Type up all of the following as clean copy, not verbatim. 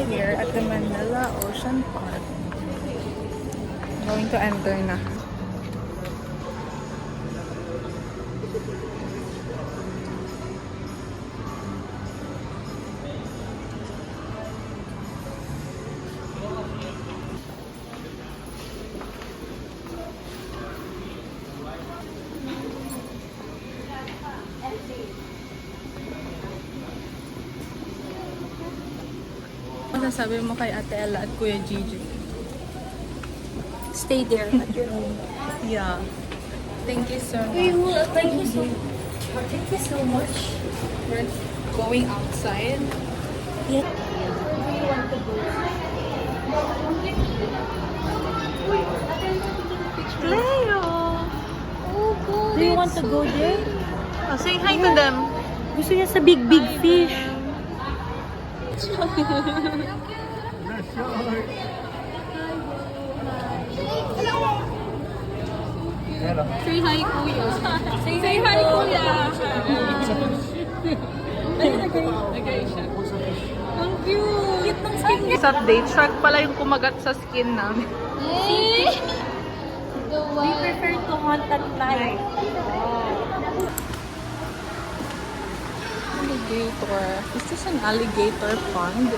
here at the Manila Ocean Park. Going to enter na. Ano sabi mo kay Ate Ella at Kuya Gigi? Stay there at your home. Yeah. Thank you so much. Thank you so much. Thank you so much. We're going outside. Yeah. Where do you want to go? Leo! Oh, God. Do you want to go there? Oh, say hi to them. Gusto niya sa big fish. Say hi, Kuya. Say hi, Kuya. Ang cute ng skin niya. Sa update, shark pala yung kumagat sa skin namin. We prefer to hunt at night. Alligator. Is this an alligator pond?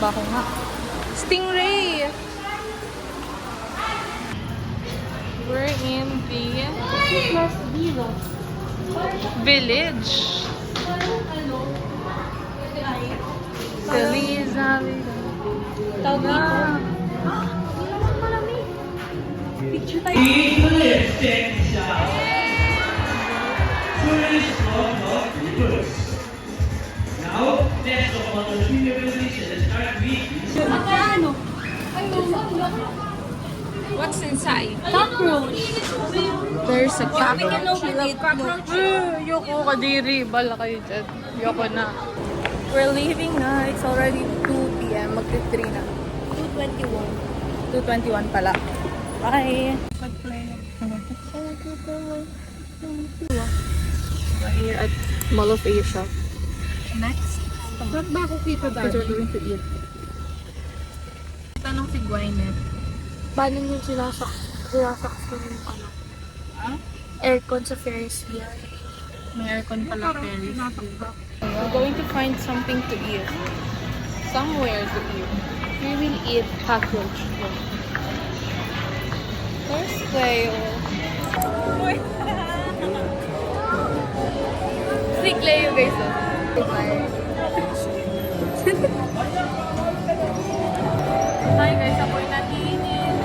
Bako nga. Stingray! We're in the village. Feliza. Tawag dito. Picture tayo. Now, next upon the suitability and start weekly. Magkano? What's inside? Cockroach. There's a We can open it. Cockroach. Yoko kadiri. Bala kayo dyan. Yoko na. We're leaving na. It's already 2 p.m. Magti-3 na. 221. 2:21 pala. Bye! We're here at Mall of Asia. Next. Ba't ba ako kita Because we're going to eat. Tanong si Gwyneth. Paano yung sinasakso yung ano? Aircon sa Ferris wheel. May aircon pala, Paris. We're going to find something to eat. Somewhere to eat. We will eat cockroach. There's Cleo. Si Cleo guys. Hi guys, ako'y natinit.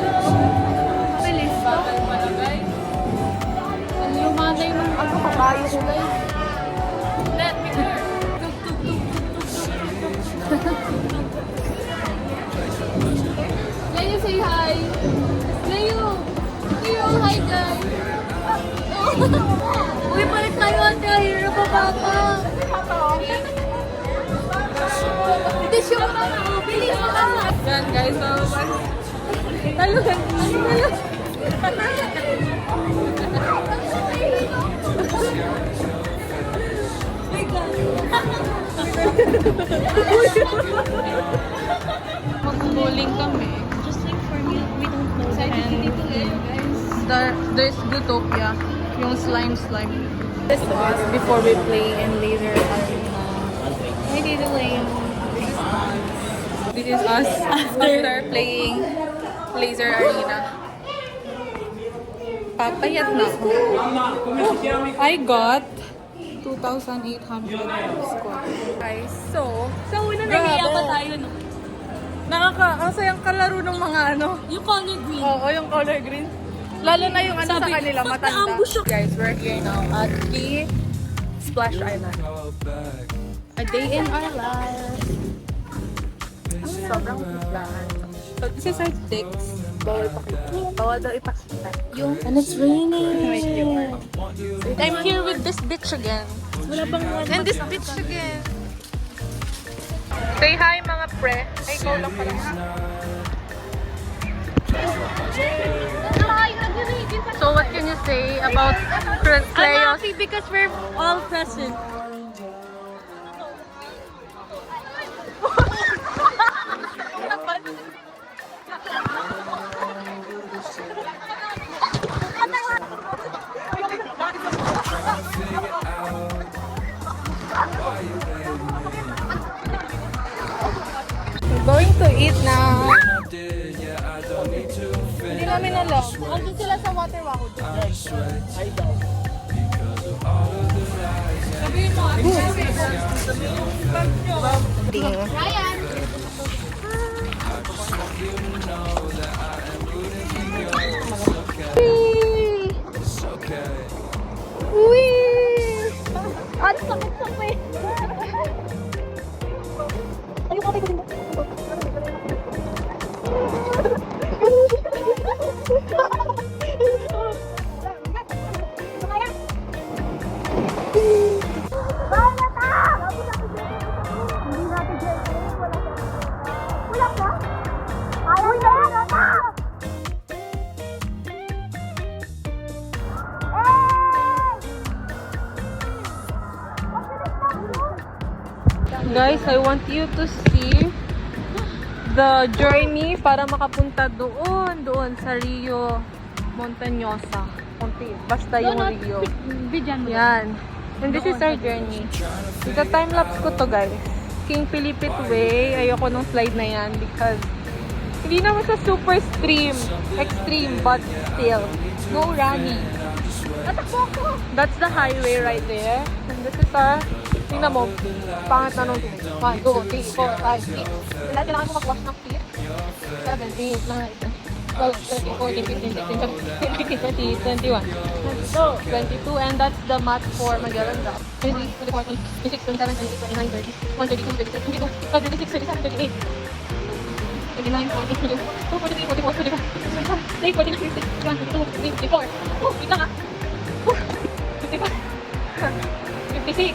Bilis. Bakal pala guys. Ang lumanay ng ano, kabayo ko guys. Let me hear. Leo, say hi! Leo! Leo, hi guys! Uy, palit tayo ang hero pa, Papa! Hindi siya mo na! Bilis mo na! Yan guys, so talugan. Mag-bowling kami. Just like for me, we don't know that. There's Zootopia, yung slime. This was before we play in Laser Arena. We did the lane. This is us after playing Laser Arena. Papayat na ako. I got 2,800 score. Guys, so Una Grabe. nahiya pa tayo, no? nakakasayang kalaro ng mga ano. Yung color green. Oo, yung color green. Lalo na yung ano Sabi, sa kanila, "Fuck, matanda. naambush ako." Guys, we're here now at the Splash Island. A day in our lives. Sobrang plan. So, this is our dicks. Bawal daw ipakita. And it's raining. I'm here with this bitch again. Wala bang one? And this bitch again. Say hi mga pre. Ay, ikaw lang pala. So, So what can you say about I'm Cleo's? happy because we're all present. We're going to eat now. Hindi namin alam. Andun sila sa water wako. Ryan! Wee! Ang sakit-sakit! Ayun ko, tayo Guys, I want you to see the journey para makapunta doon sa Rio Montañosa. Basta yung Rio. Bidyan mo. Yan. And this is our journey. Ito time-lapse ko to, guys. King Pilipit Way. Ayoko nung slide na yan because hindi naman sa super extreme, but still. No running. Natakbo ko! That's the highway right there. And this is our, tingnan mo, pangit na nung 1, 2, 3, 4, 5, 6. Kailangan mo mag-wash ng feet. 7, 8, 9, 12, 13, 14, 15, 16, 17, 18, 19, 20, 21, 22, and that's the mat for Magellan Drop. 23, 24, 26, 27, 28, 29, 30, 31, 32, 33, 34, 35, 36, 37, 38. 29, 40, 42, 43, 44, 45, 46, 47, 48, 49, 50, 51, 52, 53, 54. Oh, wait lang ah. 55, 56,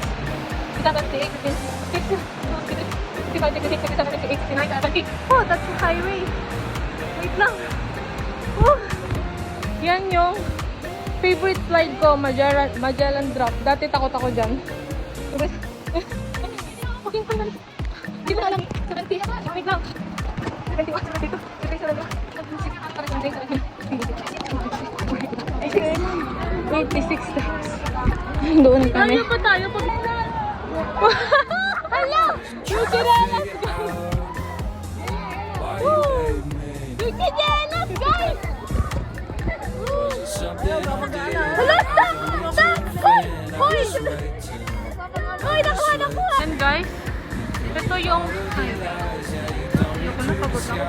57, 58, 59, 60, 65, 66, 67, 68, 69, 70. Oh, that's the highway. Wait lang. Oh. Yan yung favorite slide ko, Magellan Drop. Dati takot ako dyan. Okay, hindi mo na alam. 70. Wait lang. 71, 72, 73, 86 steps. Doon kami. Layo pa tayo pag... Hello! Yung sirenas, guys! Yung sirenas, guys! Hala, stop! Stop! Hoy! Hoy! Hoy, nakuha! And guys, ito yung... Ayoko na, pagod ako.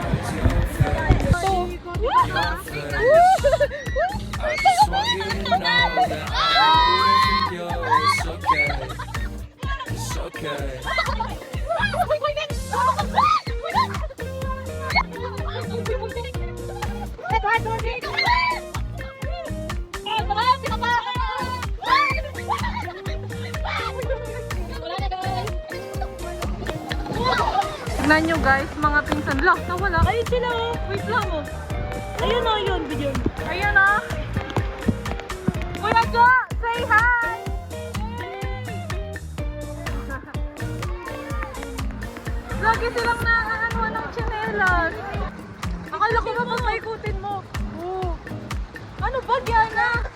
Tignan nyo guys, mga pinsan. Lock, nawala. Ayun sila oh. Wait lang oh. Ayun oh, yun. Bigyan. Ayan ah. Kuya Jo, say hi! Lagi silang naaanuan ng tsinelas. Akala ko mapapaikutin mo. Oh. Ano ba, Diana?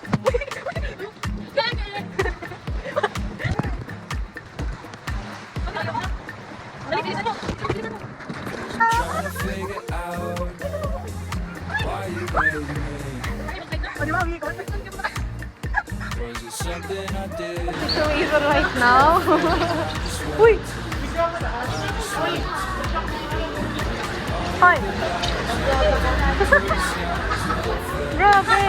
So even right now. Uy! Hi! Grabe!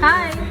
Hi!